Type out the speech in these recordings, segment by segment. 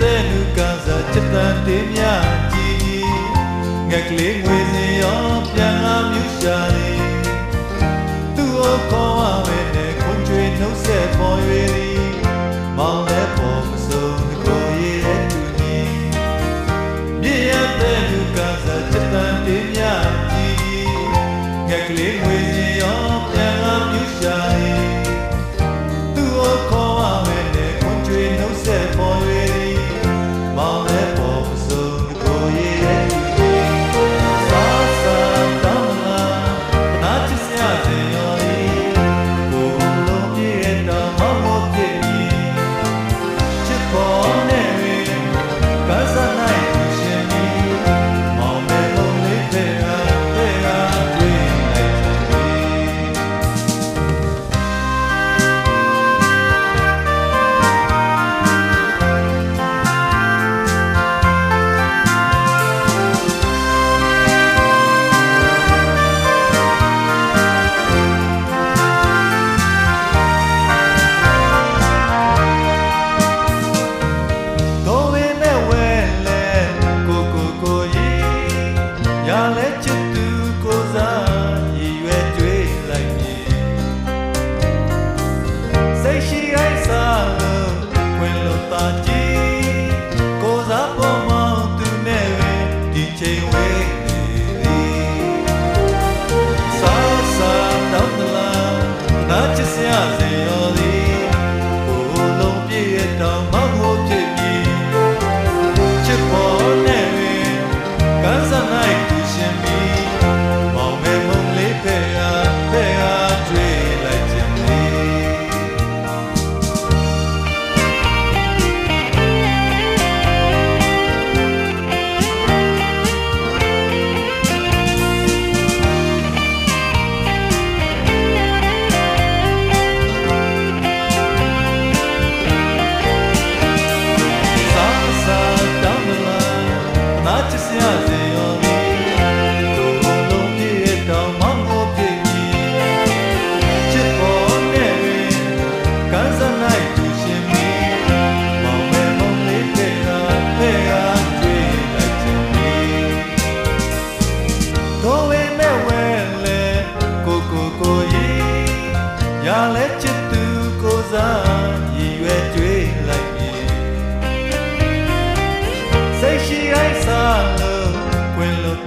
တဲ့လူကစားချစ်တန်တင်မြကြည်ငက်ကလေးငွေစင်ရောပြန်လာမြူရှာလေသူ့ကိုခေါ်ဝဲနဲ့ခွန်ကြွေနှုတ်ဆက်ပေါ်၍သည်မောင်လည်းပေါ်မစိုးကိုရည်တဲ့သူကြီးမြည်ရတဲ့လူကစားချစ်တန်တင်မြကြည်ငက်ကလေးငွေစင်ရောပြန်လာမြူရှာလေသူ့ကိုခေါ်ဝဲနဲ့ခွန်ကြွေနှုတ်ဆက်ပေါ်၍မောင်လည်းပေါ်မစိုးကိုရည်တဲ့သူကြီးစားစားတောင်းလာနာချစ်စရာစင်ရောကိုလုံးပြည့်တော့မောင်မို့ပြည့်ချစ်ပေါ်နေကစားနိုင်ရှင်မီမောင်မဲလုံးလေးတဲ့အားတွေ့လိုက်တယ်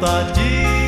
Tá